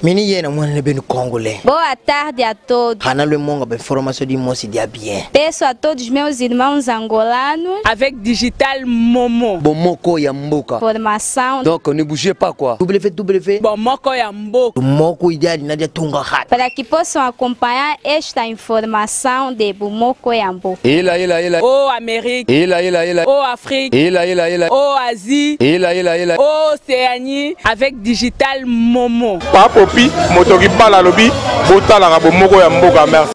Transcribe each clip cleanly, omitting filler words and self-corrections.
Mini yena mwana benu congolais. Boa tarde a todos. Hana le monga ba informação de moço dia bien. Peço a todos meus irmãos angolanos avec Digital Momo. Bomoko ya mboka. Formação. Donc ne bougez pas quoi. www. Bomoko ya mboka. Moko ideal nadia tunga hat. Para que possam acompanhar esta informação de Bomoko ya mboka. Oh Amérique. Oh Afrique. Oh Asie. Oh Océanie avec Digital Momo. Papopi, motoki bala lobi, botala ka bomoko ya mboka merci.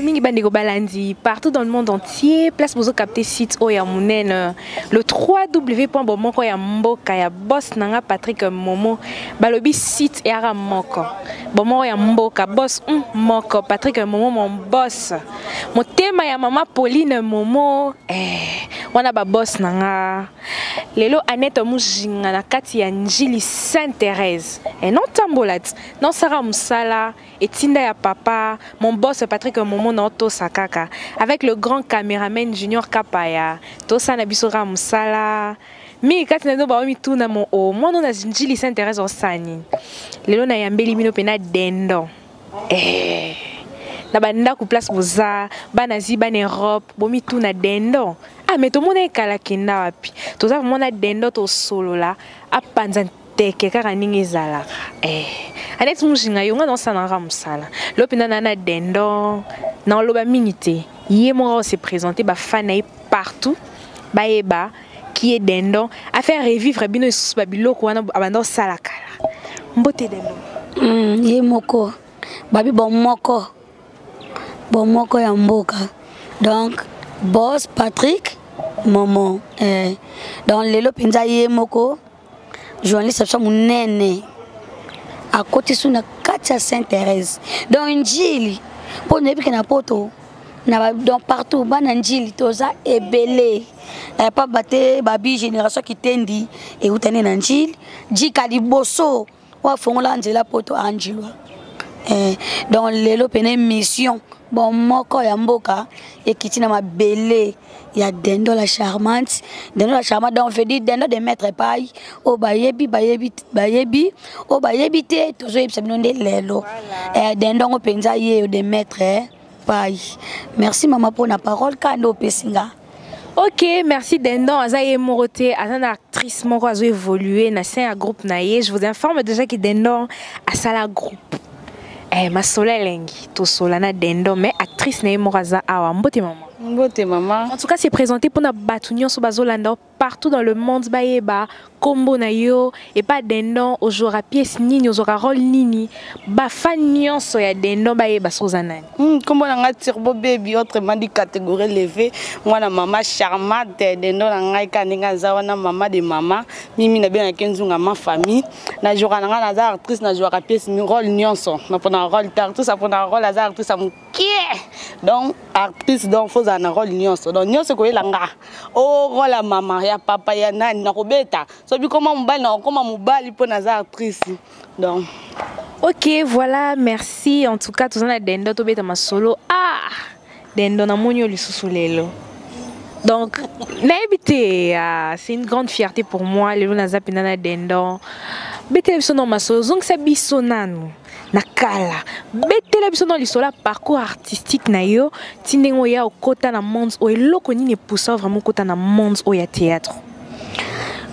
Mingi Bandego Balandi, partout dans le monde entier, place pour capter site Oyamunen, le www.bomokoyamboka ya boss nanga Patrick Momo, balobi site era moko. Bomokoyamboka boss moko, Patrick Momo mon boss. Mon thème ya mama Pauline Momo, wana ba boss nanga. Lelo Annette Mujinga na kati ya Njili Sainte-Thérèse. Et non tambolat, non Sarah Moussala, et Tinda ya papa, mon boss Patrick Momo na Tosakaka, avec le grand caméraman Junior Kapaya, Tosa na bisora Moussala. Mi kati na no ba mi tuna mon o, moi non na Njili Sainte-Thérèse osani. Lelo na yambeli mino pena dendo. Na banda ku place boza, banazi ban Europe, bomi tuna dendo. Ah mais tout le monde est kalakina wapi. Tout ça mona dendo to solo la, apanza teke kaka ningi zala. Anet mujinga yonga dans sa nanga musala. Lopina nana dendo, na loba minité. Yé mo se présenter ba fanaï partout. Ba eba qui est dendo, à faire revivre bino sous babilo ko wana abando salakala. Mbote dendo. Yé moko. Babi bon moko. Bon moko ya mboka. Donc boss Patrick Momo. Dans les lopinza yé moko. Journaliste ça mon nene. À côté sous na Katia Sainte-Thérèse. Dans une Njili. Pour ne plus na poto. Na dans partout bana Njili toza ebele. Pas batté babi génération qui tendi et utane na Njili. Jika liboso wa fongola Angela poto Angelo. Dans les lopene mission bon moko ya mboka et qui na mabele ya dendo la charmante donc on veut dire dendo de mettre paille o bayebi o bayebi te toujours yebisa bino nde lelo dendo ngo penza ye de mettre paille. Merci maman pour la parole kando pesinga. Ok, merci Dendo. Azaye Moroté, une actrice moko a évolué na un groupe naie. Je vous informe déjà que Dendo a sala groupe. Ma sola lengi, to solana Dendo, mais actrice naie moraza awa mbote maman. Mbote maman. En tout cas, c'est présenté pour na batunion so bazolanda partout dans le monde baeba combo na yo et pas Dendo ojora pièce nini ojora rôle nini ba fan so ya Dendo baeba sozanani. Combo na turbo baby autrement dit catégorie levée moi na maman charmante Dendo na ngai kaninga zawana maman de maman mimi na bien kenzunga ma famille na jora na na actrice na jora pièce ni rôle nyonso na pona rôle tout ça pona rôle az actrice am donc artiste donc faut un rôle nyonso donc nyonso ko elanga o rôle la maman ya papa ya nani na kobeta so bi comment mobali na comment mobali pour na actrice donc ok voilà merci en tout cas tout ça Dendo to beta ma solo Dendo na monyo lisusu lelo donc naibité c'est une grande fierté pour moi lelo na zapina Dendo beta biso na ma solo donc ça biso nanu nakala betela biso dans l'histoire parcours artistique na yo tindengo ya okota na monde o eloko nini poussa vraiment kota na monde o ya théâtre.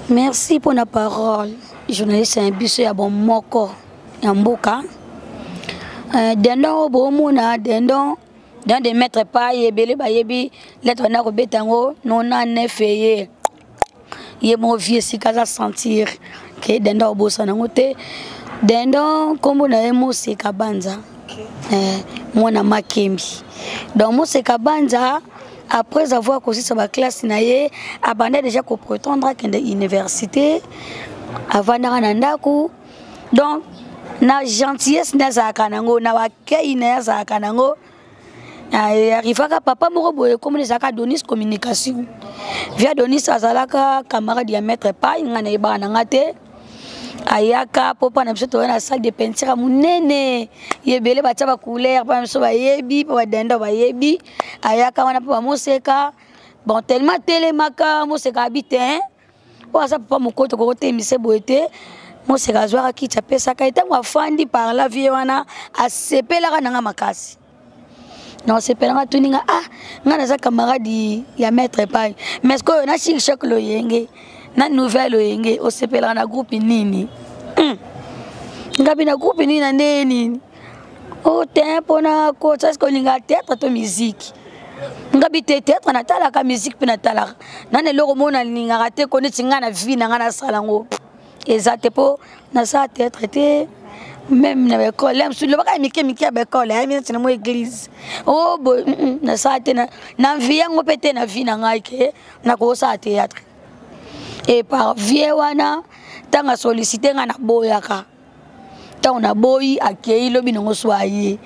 Merci pour la parole. Journaliste un biso ya bon moko ya mboka. Dendo bomona dendo dans des maîtres pas yebele ba yebi lettre na ko betango non na nefeye. Ye mo vie si kaza sentir que dendo bossa na ngote. Dendo kombo na Mose Kabanza mwana Makembi donc Mose Kabanza après avoir causé sa classe na ye abandonné déjà ko prétendre à l'université avant na ndako donc na gentillesse na za kanango na wakei na za kanango arrivaka papa moko boye comme les Donis communication via Donis azalaka camarade ya maître pa ngana ibana ngate ayaka popa na biso to na sac de peinture munene yebele bataba couleur pa biso ba yebi pa Dendo ba yebi ayaka wana pa Moseka bon tellement télémaka mo se habité hein o ça papa mokoto ko te mise boete mo se gazwara ki chapesa ka eta mo fandi par la vie wana a sepela kana makasi non sepela tuninga ngana za camarade ya maître pai mais ko na chaque lo yenge na nouvelle lo yenge o sepela na groupe nini ngabi na groupe nini na nini o tempo na ko ça ko linga théâtre to musique ngabi théâtre na tala ka musique pe na tala na ne loko mona linga rate ko ne tinga na vie na ngana salango exacte po na sa théâtre te même na école même sur le baka mike ba école hein mais na mo église oh boy na sa te na vie ngo pete na vie na ngai ke na ko sa théâtre et par vie wana tanga solliciter nga na boyaka tant na boyi akei lobi ngo soye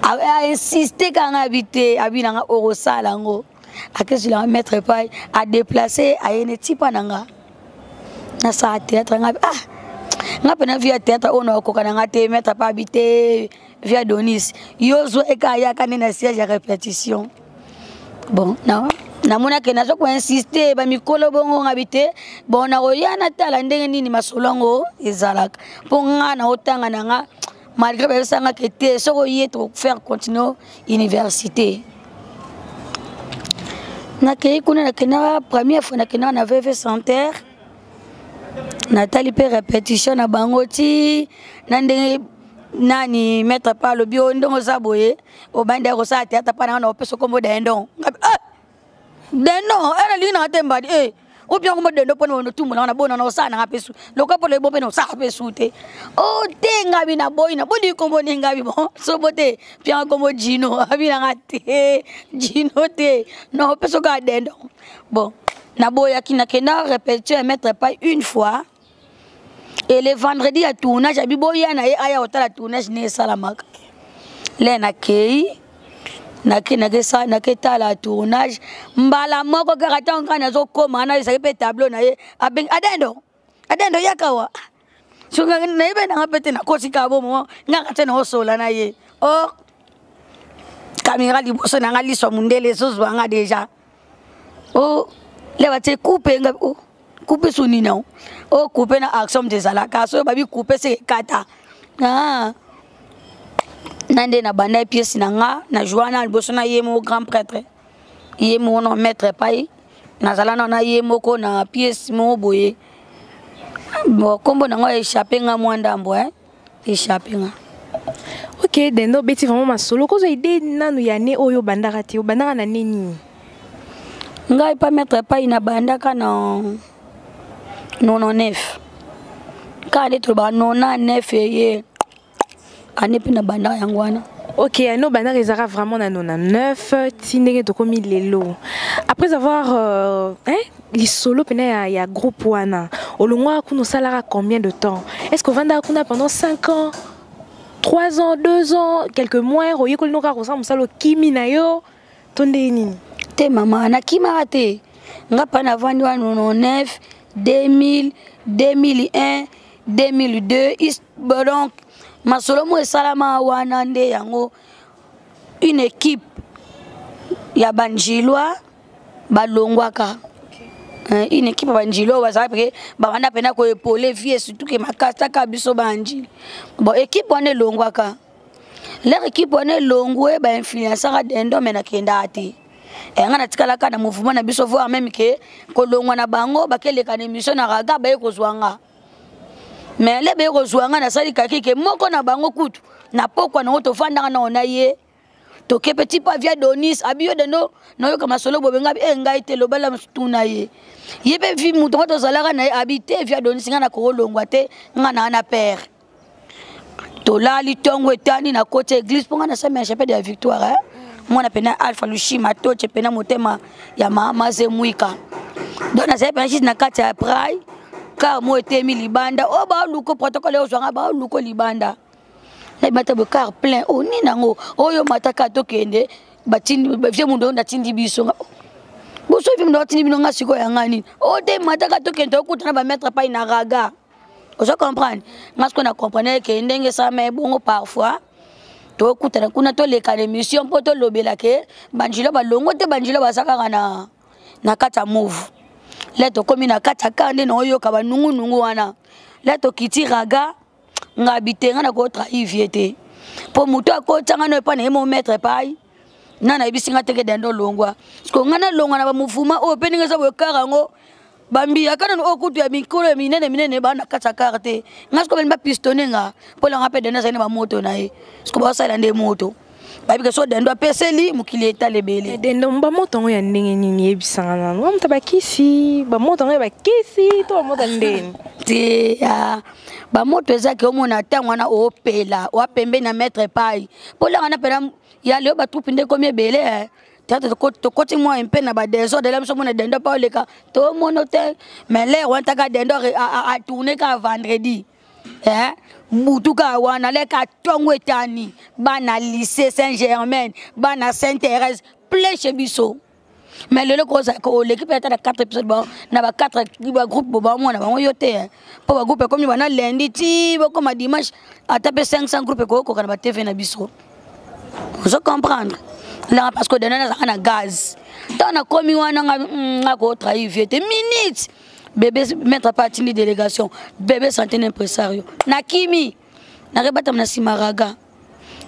a insisté quand habité abina nga orosala ngo akesi la mettre pas à déplacer à une type nanga na sa théâtre nga nga pena via théâtre ono ko kana nga te mettre pas habité via Donis yozo ekaya kana na siège à répétition bon non na mona ke na zo ko insister ba mikolo bongo ngabite bon na oyana tala ndenge nini masolongo ezalaka po nga na otanga na nga malgré que ça nga kete soko yeto faire continuer université na ke kuna na kena première fois na kena na VV Santerre Nathalie pe répétition na bangoti na ndenge nani mettre pas le bio ndongo zaboye o bande ko sa théâtre pa na opeso kombo dendon dendon era lina temba ou bien comme dendon pona no tumula na bona na osana ngapesu lokho po le bo pena sa pesu te o tenga bina boy na bodi kombo ninga bi bon so bote bien kombo Gino abina ngate Gino te no opeso ga dendon bon na boya kina kena répétition mettre pas une fois. Et le vendredi à tournage, à Biboya, na aya hôtel à tournage, ne salamaka. Là, na kei, na keta la tournage. Mbala moko karata ngana zo koma na isa pe tableau na ye. Abeng adendo yakawa. Sunga na ibe na ngapete na kosi kabo mo ngakate na osola na ye. Oh, caméra liboso na ngali so mundele so zwanga déjà. Oh, le va te couper ngabi oh. Couper soni na o couper na action des alaka so babi couper c'est kata nande na banda pièce na nga na joana liboso na yemo grand prêtre yemo no maître pai na zala na yemo ko na pièce mo boye bo kombo na nga échappé nga mwanda mbo échappé nga OK dendo beti vraiment masolo ko zo idée nanu ya ne oyo bandaka ti bandaka na nini ngai pa maître pai na bandaka na 99 quand les trouba 99 ye ane pina banda yangwana OK no banda rezara vraiment na 99 tindenge to komi lelo après avoir les solo pena ya groupe wana olongwa kuno salara combien de temps est-ce que vanda kuna pendant 5 ans 3 ans 2 ans quelques mois oyekoli no ka kosa musalo kimi na yo tonde nini te mama na kimara te nga pana vandi wa 99 2000, 2001, 2002, donc Masolomo et Salama Wanande yango une équipe ya Banjiloa balongwaka une équipe Banjilo parce que bana pena ko épauler vie surtout que makasta ka biso banji bon équipe wane longwaka leur équipe wane longwe ba influencer dendo mena kenda ati ngana tikala kana mouvement na biso voir même que kolongwa na bango bakele kana émission na raga ba ekozwanga mais le ba ekozwanga na sali kaki ke moko na bango kutu na pokwa na to fanda na onaye to ke petit pas via Donis abiyo de no yo kama solo bobenga ngai te lobala mstuna ye yebe vi muto to zalaka na habiter via Donis ngana ko longwa te ngana na père to la li tongo etani na côté église pour ngana sa mais chapelle de la victoire mwana pena Alpha Lushima toche pena motema ya mama Zemuika donc na pena chis na kati ya prai car mo etemi libanda o ba luko protocole o zwanga ba luko libanda na mata bo car plein o ni nango oyo mataka to kende batindi vie mundo na tindi biso bo so vie mundo tindi bino ngasiko ya ngani o te mataka to kende okutana ba mettre pa ina raga o so comprendre ngasko na comprendre que ndenge sa mais bongo parfois to kutana kuna to leka l'émission poto lobela ke banjilo balongo te banjilo basaka kana na kata move leto komi na kata kande na oyo ka ba nungu wana leto kiti raga ngabitenga na ko trahir viete po muto akotanga no pa na mo mettre pai nana ibisinga teke dendo longwa ko ngana longwa na ba muvuma o peninga sa bo karango bambi akana no okutu ya mikolo minene bana kata karte ngasko ben ba pistonenga po la ngape dena sa ne ba moto na e sko ba sa lande moto babi ke so dendo apeseli mukili eta lebele dendo mba moto ngo ya ndenge nini ebisanga nanu wa mutabakisi ba moto ngo ya bakisi to moto ndeni ti ya ba moto ezaki omona tangwa na opela wa pembe na mettre pai po la ngana pela ya leo ba troupe nde komi ebele to koti moi un peu na ba désordre là mso mona dendo pa oleka to monote mais l'air wanta ka dendo a tourner ka vendredi mutuka wana le ka tongo etani bana lycée Saint-Germain bana Sainte-Thérèse plein chez biso mais le ko za ko l'équipe était à 4 épisodes bon na ba 4 groupe bo ba mona ba yote po ba groupe comme bana lundi ti bo comme dimanche a taper 500 groupe ko kana ba TV na biso vous comprendre là parce que donner na gaz tant na komi wana nga ko trahir viete minutes bébé mettre partie de délégation bébé santé impresario na kimi na rebata na simaraga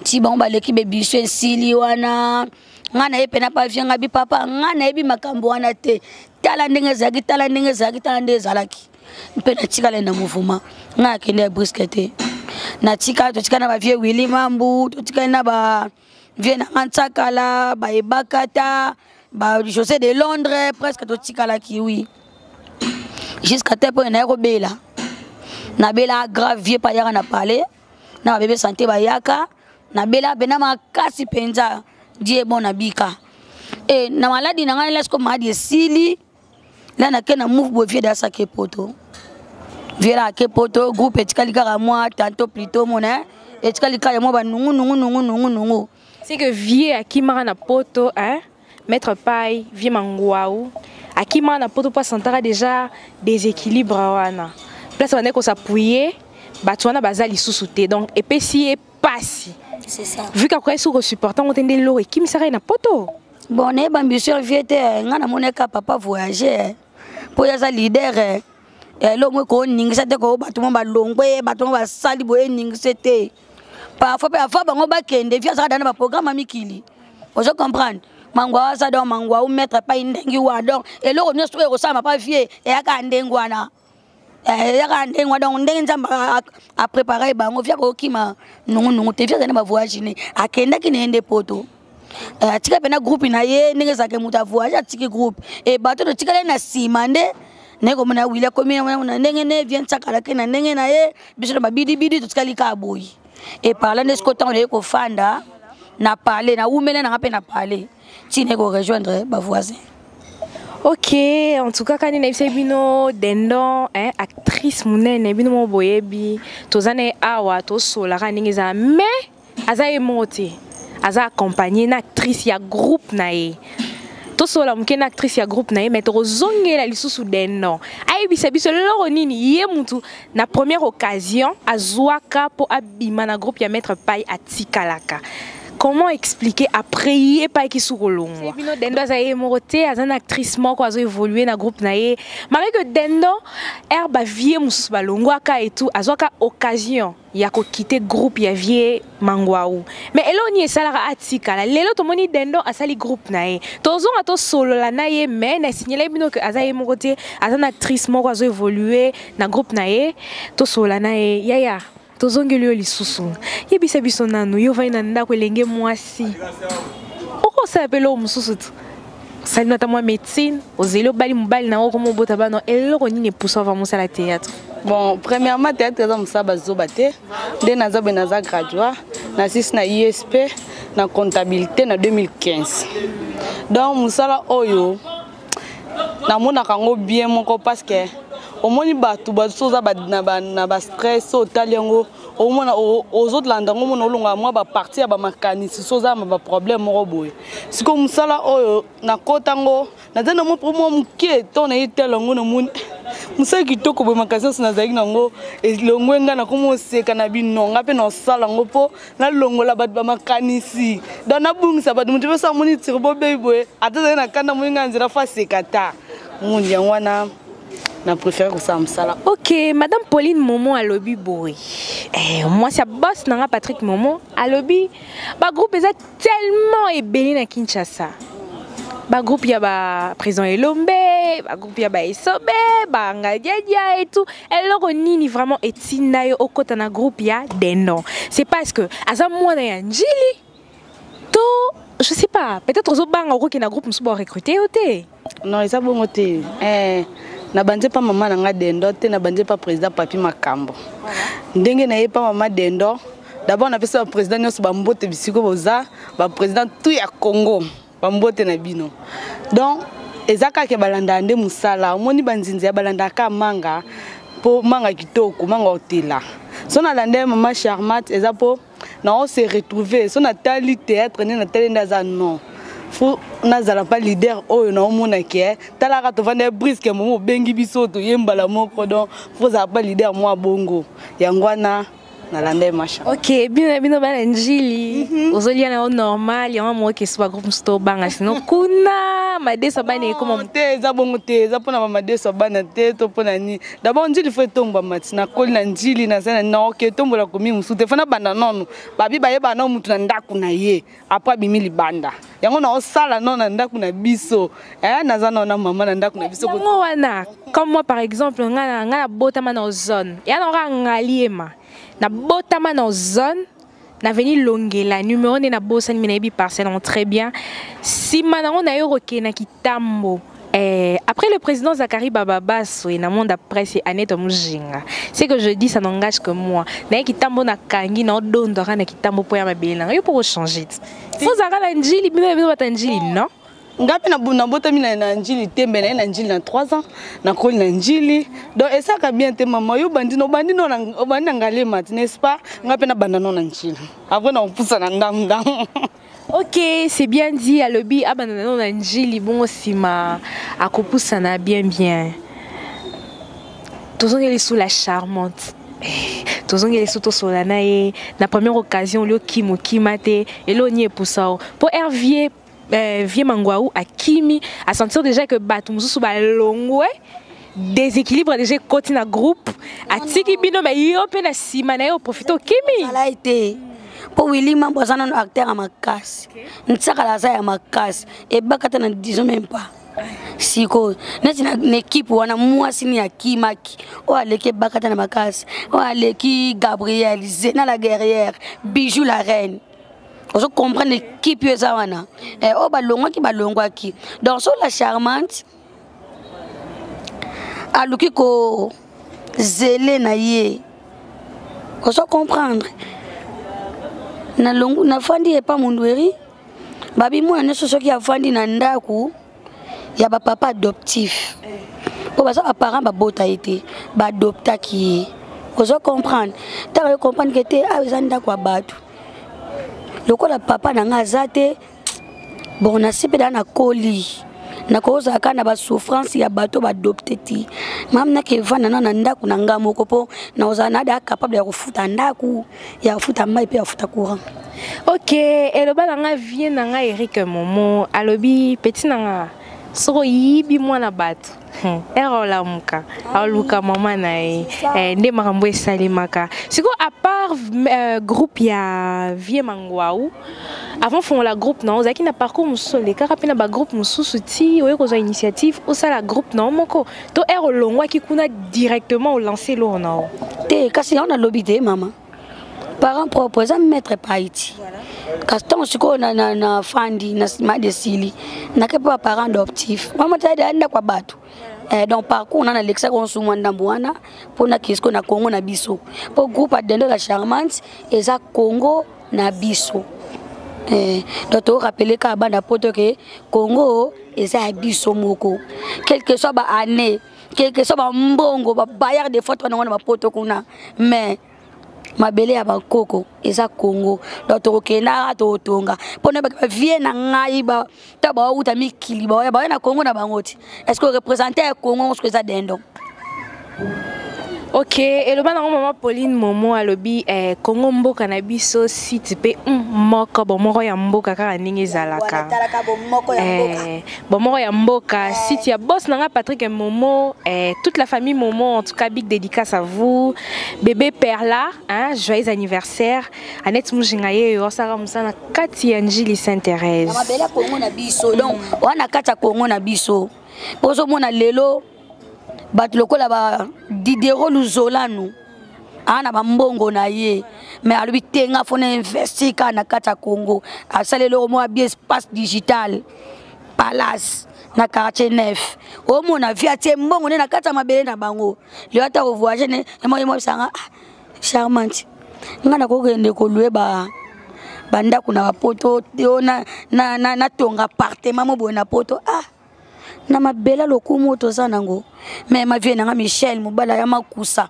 ti bon ba l'équipe biso ensili wana ngana epe na pa vienga bi papa ngana ebi makambo wana te tala ndenge zalaki mpe na tikala na mouvement nga kende brisquete na tika to tika na ba vie Willy Mambu to tika na ba vie na Antsakala ba ebakata ba José de Londres presque to tika la kiwi jusqu'à tel point na robela na bela grave vie pa yaka na parler na bébé santé ba yaka na bela bena makasi penza die bon na bika et na maladi na ngana lesko madi sili là na kena move bo vie da sa ke poto vie la ke poto groupe etikali kaka moi tantôt plutôt mona etikali kaka moi ba nungu c'est que vie akimara na poto hein mettre paille vie mangwaou akimara na poto pour sentara déjà déséquilibre wana place on est qu'on s'appuyer batu wana bazali sous-souté donc epesi et passi. C'est ça. Vu qu'après sur supportant on tende l'eau et qui me serait na poto. Bon né bambiseur viete ngana moneka papa voyager pour ya leader lo mo ko ningisa te ko batu mo ba longwe batu mo ba sali bo ningisa te parfois bango ba kende via ça dans ba programme mikili. Vous comprendre mangwa ça donc mangwa ou mettre pas ndengi wa donc et lo revient sur ko ça ma pas vie et aka ndengwana yaka ndengwa donc ndenge nzamba a préparer bango via ko kima nungu te via na voyage ne akenda kinende poto tika pena groupe na ye ndenge zake muta voyage tiki groupe et bato to tika na simande neko mona wile komi na ndenge ne vient tsakala ke na ndenge na ye biso ba bidi to tika lika boyi et parler de ce côté on est ko fanda na parler na umele na ngape na parler tine ko rejoindre ba voisin. Ok, en tout cas, quand on a bino dendon, actrice munene bino mo boyebi, tozane awa to sola kaningiza mais aza emote, aza accompagné na actrice ya groupe nae. To sola mukena actrice ya groupe nae mais to zongela lisusu dendon. Ai bisa biso loro nini ye mutu na première occasion azwaka po abima na groupe ya mettre paille atikalaka. Comment expliquer après yé pas qui sous rolongo bino dendo za emote azana actrice moko azo évoluer na groupe nae malgré que dendo herba vie musu balongo aka et tout azoka occasion ya ko quitter groupe ya vie mangwaou mais eloni esalaka atika la lelo to moni dendo asali groupe nae tozonga to solo la nae mais na signaler bino que aza emote azana actrice moko azo évoluer na groupe nae to solo la nae yaya tozongeli lisusu yebisa biso nanu yo vaina ndako elenge mwasi oko sapelo mususu sali nata moi médecine ozelo bali mobali na oko mobota bano eloko nini poussa va monter la théâtre. Bon, premièrement théâtre za musaba zobate de naza benaza graduat na sis na ISP na comptabilité na 2015 donc musala oyo na mona kango bien moko parce que au moni batu basoza na ba stress au taliango au mona aux autres landango mona olonga moi ba partir ba makanisi soza ba problème moko boy siko musala oyo na kotango na tena mo promo muke to na itelango na moni musala kitoko boye makasi nazalaki nango elongo nga na komo oseka na binonga mpe na osala yango mpo nalongola bato bamakanisi donc nabungisa bato moto mpe so amoni tiri bobebi boye ata zali na kanda moni nga nzela fo aseka ta mondi yango wana na préféré kosala mosala. Ok, Madame Pauline Momo alobi boy. Moi c'est boss nanga Patrick Momo alobi ba groupe eza tellement ebeli na Kinshasa. Ba groupe ya ba président Elombe, ba groupe ya ba Esobe, ba Ngadiadia et tout. Eloko nini vraiment etina yo okota na groupe ya Dendon. C'est parce que aza mwana ya Njili to je sais pas, peut-être aux banga oko na groupe msubo recruter oté. Non, eza bongo te. Na banje pa mama na nga Dendon te na banje pa président Papi Makambo. Ndenge na ye pa mama Dendon. D'abord na pesa président nyonso ba mbote bisiko boza, ba président tout ya Congo. Bambote na bino. Donc ezaka ke balanda nde musala omoni banzinzi ya balanda ka manga po manga kitoko manga otela so na lande mama Charmante eza po na on se retrouver so na tali théâtre ne na tali ndaza non fo nazala pas leader oyo na omona ke tala ka to vanda briske momo bengi biso to yembala moko donc fo za pas leader moi bongo yangwana na lande machin. Ok, bino bana Njili. Ozolia na normal, ya mwa ke so groupe sto banga sino kuna madeso bana ekoma te za bongo te za pona madeso bana te to pona ni. D'abord Njili faut tomba mati na koli na Njili na sana na ok tombola komi musute fana banda nono. Babi baye bana mutu na ndaku na ye. Après bimili banda. Yango na osala non na ndaku na biso. Na za na mama na ndaku na biso. Yango wana comme moi par exemple nga botama na zone. Ya na nga ngaliema. Na botama na zone na veni longela numéro ne na bossa ni menabi parcelle très bien si manango na yo na kitambo après le président Zakari Bababaso et na monde après c'est Annette Mujinga c'est que je dis ça n'engage que moi na kitambo na kangi na dondora na kitambo po ya mabela yo pour changer faut zaka na Njili bino batanjili non ngapi na bota mina na Njili tembe na Njili na 3 ans na koli na Njili donc et ça ka bien te maman yo bandi no bandi ngale mat n'est-ce pas ngapi na banda no na Njili après na poussa na ndam. Ok, c'est bien dit à lobby abandonné no na Njili bon sima akopoussa na bien tous les sous la Charmante. Tous les sous solana et la première occasion le kimo kimate et l'onier pour ça pour Hervier Vieux Mangwaou à Kimi à sentir déjà que Batumusu sous balongwe déséquilibre déjà côté na groupe à tiki bino mais yo pe na sima na yo profiter au Kimi ça a été pour Willy Mambo ça non acteur à ma casse nsaka la ça à ma casse et bakata na disons même pas siko neti na équipe wana mwasi ni ya Kimaki o aleki bakata na ma casse o aleki Gabriel Zena la guerrière Bijou la reine. Vous comprenez qui peut ça wana oh balongwa ki balongwa ki donc sur la Charmante aluki ko zele na ye vous comprendre na longu na fandi e pa mundweri babi mwana neso soki ya fandi na ndaku ya ba papa adoptif po ba sa parents ba bota été ba adopta ki vous comprendre ta comprendre que te a bezanda kwa batu lokola papa nanga azate bon na sipeda na koli na koza kana ba souffrance ya bato ba adopté ti mam na ke vana na ndaku na ngamo kopo na ozana da capable ya kufuta ndaku ya kufuta mai pe ya kufuta courant. Ok, et le bal nga vient nga Eric Momo alobi petit nga soko yibi mwana bato erola muka aluka mama na nde makambo esalimaka siko à part groupe ya Vieux Mangwaou avant fond la groupe non ozaki na parcours musole kaka pe na ba groupe mususu ti oyo koza initiative au ça la groupe non moko to erolongwa ki kuna directement au lancer lo non te kasi on a lobité maman parents propres à mettre pas ici Caston siko na fandi na sima de sili na ke pa parents adoptifs maman ta anda kwa batu donc parcours on a l'exa qu'on sous mwanda bwana pona kisko na Congo na biso pour groupe Dendon la Charmante eza Congo na biso donc to rappeler ka banda poto ke Congo eza biso moko quelque soit ba année quelque soit ba mbongo ba bayar de photos na ba poto kuna mais mabele ya bakoko eza Congo donc to kena to tonga pona ba vie na ngai ba taba uta mikili ba na Congo na bangoti est-ce que représenter Congo ce que ça Dendon Ok, et le bana maman Pauline Momo alobi Congo mboka na biso site pe moko bomoko ya mboka kaka ningi zalaka. Bomoko ya mboka site ya boss nanga Patrick Momo toute la famille Momo en tout cas big dédicace à vous. Bébé Perla, hein, joyeux anniversaire. Annette Mujingaye yo sara musana kati ya Njili Sainte-Thérèse. Mama bela Congo na biso donc wana kata Congo na biso. Pozo mona lelo bato lokola ba Didero Luzolanu ana bambongo na ye mais alobi tenga fona investir kana kata Congo asalelo mo abi espace digital palace na quartier neuf o mona via tie mbongo na kata mabele na bango le ata voyager ne mo sanga charmante ngana ko gende ko lue ba banda kuna poto na tonga appartement mo bona poto na mabela lokumu tozanango mais ma vie nanga Michel mobala ya makusa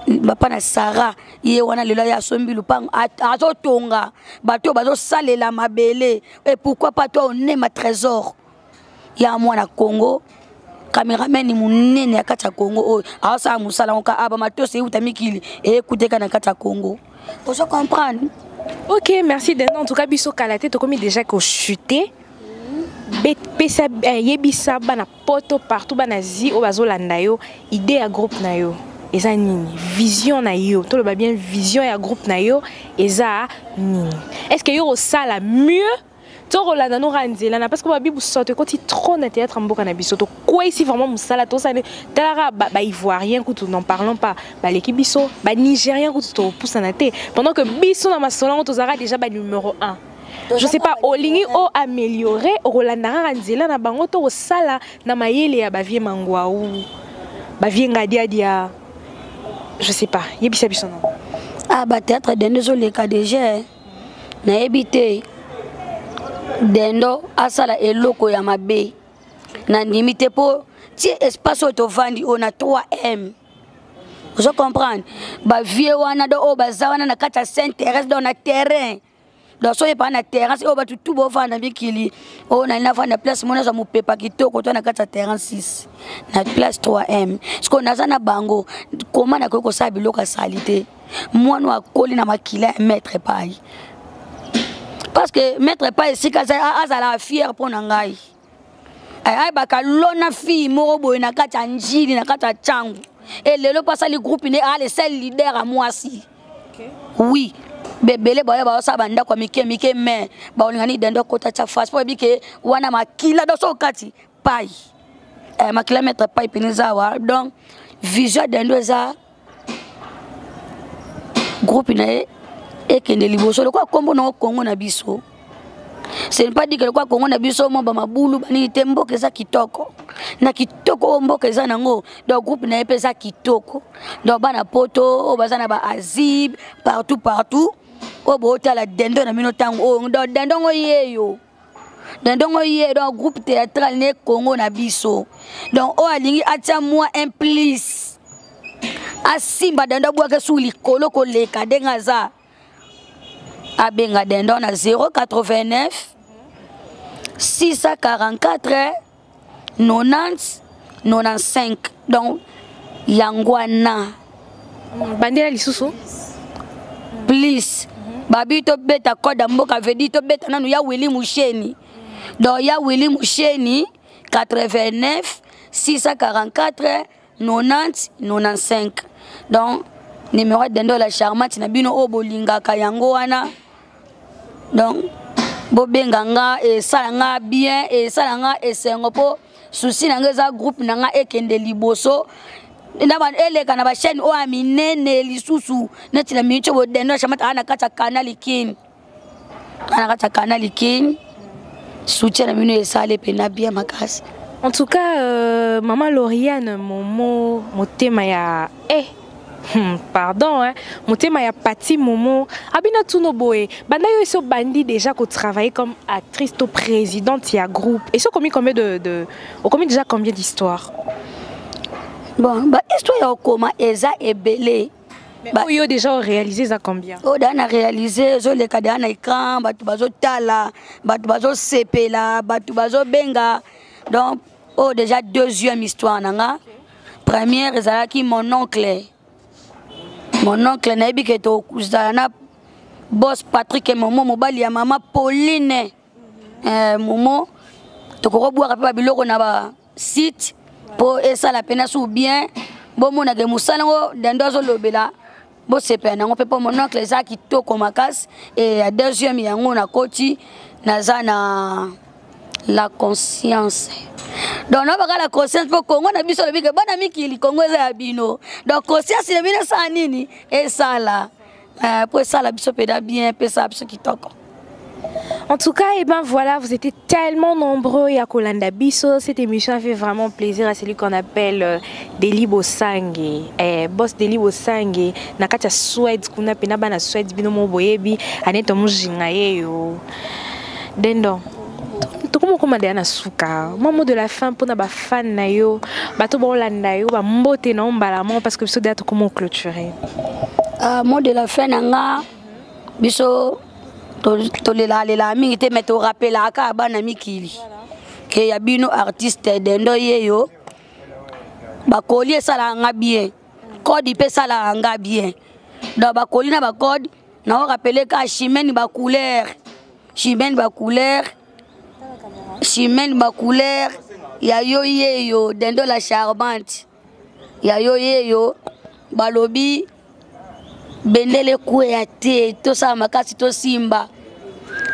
bapa na Sara ye wana lelo ya sombi lupango azotonga bato bazo salela mabele et pourquoi pas toi on est ma trésor ya mwana Congo cameraman ni munene ya kata Congo o asa musala onka aba matose utamikili et écoutez kana kata Congo pour se comprendre. Ok, merci d'en tout cas biso kalaté to comme déjà ko chuté. Yebisa bana poto partout bana zi o bazolanda yo idée ya groupe na yo eza nini vision na yo to le ba bien vision ya groupe na yo eza nini est-ce que yo sala mieux to rolanda no ranzela na parce que ba bibu sote ko ti trop na théâtre mboka na biso to quoi ici vraiment musala to ça tala ba ivoirien ko n'en parlons pas ba l'équipe biso ba nigérien ko to poussa na té pendant que biso na masolango to zara déjà ba numéro 1. Je sais pas, olingi o améliorer, o rolandara ranzela na bango to o sala na mayele ya bavie mangwa ou bavie ngadia dia. Je sais pas, yebisa biso non. Ba théâtre dendo zo le cas déjà. Na ebité dendo asala eloko ya mabe. Na limité po ti espace auto vandi on a 3M. Vous comprenez? Ba vie wana do o bazawana na kata Sainte-Thérèse dans na terrain. Donc soyez pas na terrasse o batu tout bo vanda bikili o na ina vanda place mona za mopepa kitoko to na kata terrain 6 na place 3M ce qu'on a na bango comment na ko sa biloko salite moi no akoli na makila maître pai parce que maître pai sika azala fier pour ngai ay baka lona fi mo boy na kata Njili na kata Changu et lelo passa le groupe ne a le seul leader à moi si oui bebele boya ba sa banda kwa mike mais ba olingani dendo kota cha face po bike wana makila do so kati pai makila mettre pai peniza wa donc vision dendo za groupe na ekende liboso le kwa kombo na Congo na biso ce n'est pas dit que le kwa Congo na biso mo ba mabulu bani tembo keza kitoko na kitoko mboka eza nango donc groupe na epesa kitoko donc bana poto o bazana ba azib partout o bota la dendo na minotango o dendo ngoyeyo dendo ngoye donc groupe théâtral ne Congo na biso donc o alingi atia moi implice asimba dendo bwaka suli kolo ko leka dengaza abenga dendo na 089 644 90 95 donc yangwana bandela lisusu please babi to beta koda mboka vedi to beta nanu ya Willy Musheni donc ya Willy Musheni 89 644 90 95 donc numéro dendo la charmante na bino o bolinga kayango wana donc bobenganga e salanga bien e salanga e sengo po souci nanga groupe nanga ekende liboso ndaba eleka na ba chaîne o aminene lisusu neti na micho bo dendo chamata ana kata kanali king soutien na mino esale pena bien makasi. En tout cas maman Lauriane Momo motema ya pardon hein motema ya Pati Momo abina tuno boye banda yo eso bandi déjà ko travailler comme actrice to présidente ya groupe et so combien déjà combien d'histoires bon ba histoire ya koma eza ebele ba yo déjà réalisé ça combien o dana réalisé zo le kada na écran batu bazo tala batu bazo sepela batu bazo benga donc oh déjà deuxième histoire nanga première ezalaki mon oncle nayebi ke tokuzala na boss Patrick Momo mobali ya mama Pauline Momo tokokobwaka mpe babiloko na ba site po esala pena sou bien bomonake mosala ngo dendo azolobela bosepela nango mpe po mon oncle eza kitoko makasi e ya deuxième yango nakoti naza na la conscience. Donc on va la conscience pour Congo na biso lobi ke bana mikili Congo eza ya bino. Donc conscience le bino sa nini et ça là pour ça la biso peda bien pe ça biso kitoko. En tout cas, et ben voilà, vous étiez tellement nombreux à Kolanda Biso. Cette émission a fait vraiment plaisir à celui qu'on appelle Deli Bosangue. Boss Deli Bosangue, nakata Suède, kuna pena bana Suède bino mo boyebi, aneto mo jingaye yo. Dendo. Comment commander na suka moment de la fin pour na ba fan na yo bato bolanda yo ba mbote na mbalamo parce que biso date comment clôturer mot de la fin nga biso to lela mingi te mais to rappela ka bana mikili ke ya bino artiste dendo yeyo ba koli sala nga bien code pe sala nga bien donc ba koli na ba code na rappeler ka chimène ba couleur Chimène ma couleur, ya yo yeyo, dendo la charmante. Ya yo yeyo, balobi, bendele kouete, to sa makasi to simba.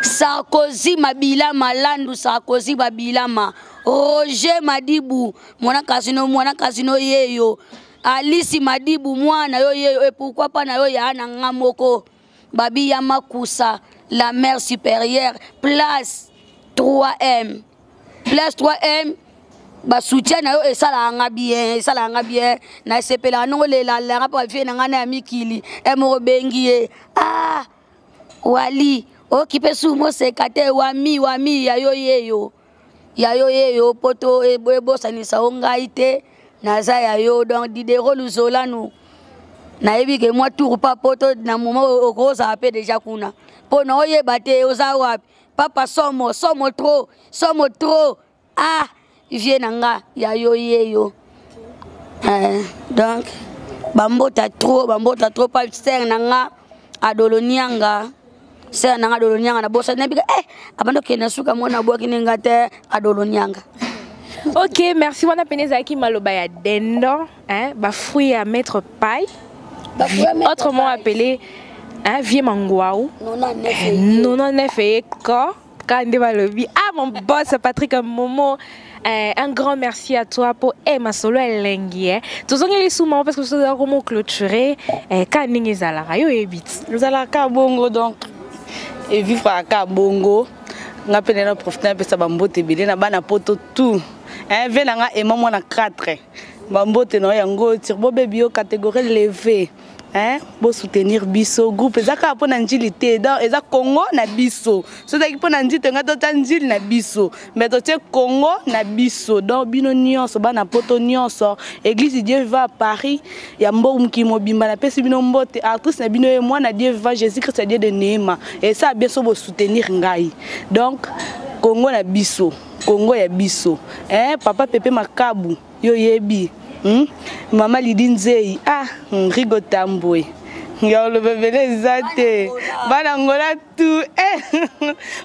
Sarkozy mabila malandu, Sarkozy babilama. Roger Madibu, mwana casino yeyo. Alice Madibu, mwana yo yeyo, et pourquoi pas na yo ya na ngamoko. Babi Yamakusa, la mère supérieure, place 3M. Place 3M, ba soutien na yo esala nga bien, na sepela no le la rapa vie na ngana mikili e mo bengie wali o kipesu mo sekate wami ya yo yeyo poto e bobo sanisa onga ite na za ya yo donc didero luzola nous na yebi ke moi tour pa poto na moment okoza ape déjà kuna po na oye bate oza wapi papa somo trop vient nanga ya yo yeyo donc bambota trop pas ser nanga adolonianga na bossa na bika abando kena suka mona boki ninga te adolonianga. Ok, merci wana peneza ki maloba ya dendo ba fruit à mettre paille autrement appelé vieux mangouaou 99 éco Kande Balobi. Mon boss Patrick Momo, un grand merci à toi pour ma solo elengi. Tous on est sous parce que je dois comment clôturer quand ningi zalara yo ebit. Nous allons à Bongo donc et vivre à Bongo. On a peine à profiter un peu ça bambote belé na bana poto tout. Venanga et maman na 4. Bambote no yango tirbo baby yo catégorie levée. Pour soutenir biso groupe ezaka pona njilité dans eza Congo na biso so taki pona njite ngato tanjil na biso mais to tie Congo na biso donc bino nyonso bana poto nyonso église Dieu va à Paris ya mbomki mobimba na pesi bino mbote artiste na bino e moi na Dieu va Jésus Christ Dieu de Néma et ça bien so bo soutenir ngai donc Congo na biso Congo ya biso papa Pepe Makabu yo yebi Maman Lidinzei, Rigo Tamboué. Le bébé zate. Banangola tout.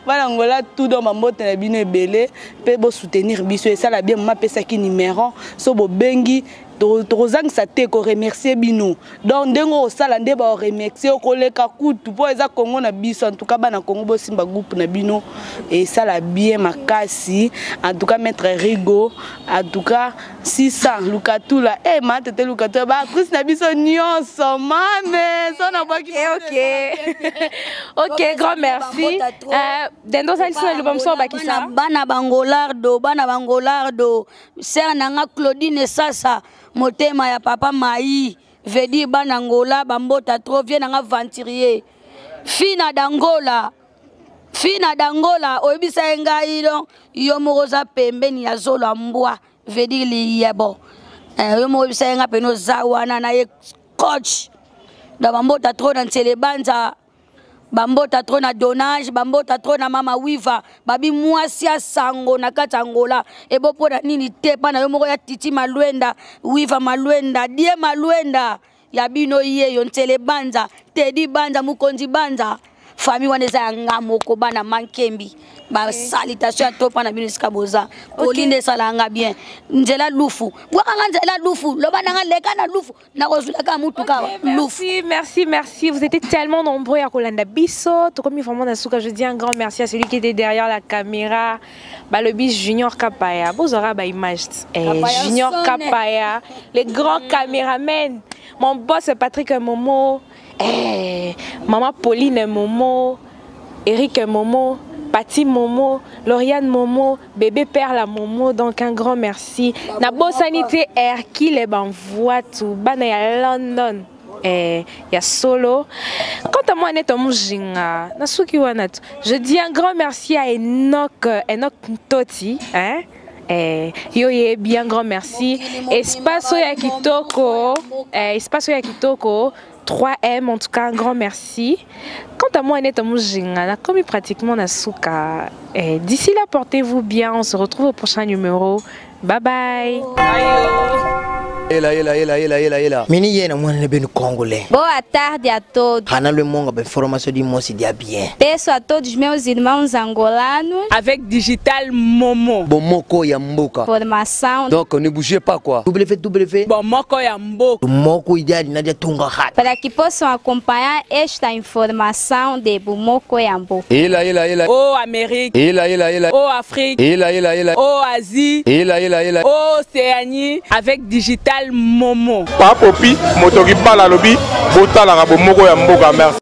Banangola tout dans ma moto na bino belé. Pe bo soutenir biso et ça la bien m'a pesa ki numéro. So bo bengi. Tozang sa te ko remercier bino. Donc ndengo sala nde ba remercier ko leka kutu po eza Congo na biso en tout cas bana Congo bo simba groupe na bino et ça la bien makasi en tout cas maître Rigo en tout cas 600 Lukatula ma tete Lukatula ba Chris na biso nyonso mame so na baki OK grand merci dendo ça ici le bomso bakisa bana bangolardo ser nanga Claudine Sasa motema ya papa Mai vedi banangola bambota trop vient nga venturier fina dangola oyebisa ngai don yo moza pembeni ya zolo mbwa vedi li yebo yo moza nga peno zawana na ye coach da bambota trop dans les banza bambota trop na donnage, bambota trop na mama wiva, babi mwasi ya sango na kati Angola, ebo po na nini te pa na yo moko ya titi malwenda, wiva malwenda, die malwenda, ya bino ye yo ntele banza, tedi banza, mukonzi banza, fami waneza ya ngamoko bana mankembi, ba salutation ya topa na bino sikaboza, Pauline salanga bien, nzela lufu, wakanga nzela lufu, loba nanga leka na lufu, na kozulaka mutu ka lufu. Merci, vous étiez tellement nombreux à Rolanda Bisso, tout comme vraiment Nasuka, je dis un grand merci à celui qui était derrière la caméra, bah le bis Junior Kapaya, vous aurez ba image, Junior Kapaya, les grands caméramens, mon boss Patrick Momo, maman Pauline Momo, Eric Momo, Pati Momo, Lauriane Momo, bébé Perla Momo, donc un grand merci. Na Bosanité Hercule et Banvoie tout, bana ya London, ya Solo. Quant à moi, net Mujinga, na Suki Wanat. Je dis un grand merci à Enoch Toti, hein. Yoye, bien grand merci. Espace Yakitoko, 3M, en tout cas un grand merci. Quant à moi, Annette Moujinga, comme pratiquement Nasuka. D'ici là, portez-vous bien. On se retrouve au prochain numéro. Bye bye. Ela. Mini yena mwana beno congolais. Boa tarde a todos. Hana le monga ba informação de moça dia bien. Peço a todos meus irmãos angolanos. Avec Digital Momo. Bomoko ya mboka. Formação. Donc ne bougez pas quoi. www. Bomoko ya mboka. Bomoko ideal nadia tunga hat. Para que possam acompanhar esta informação de Bumoko Yambo. Ela. Oh Amérique. Ela. Oh Afrique. Ela. Oh Asie. Ela. Oh Océanie. Avec Digital Momo. Papopi motoki bala lobi botala ka bomoko ya mboka merci.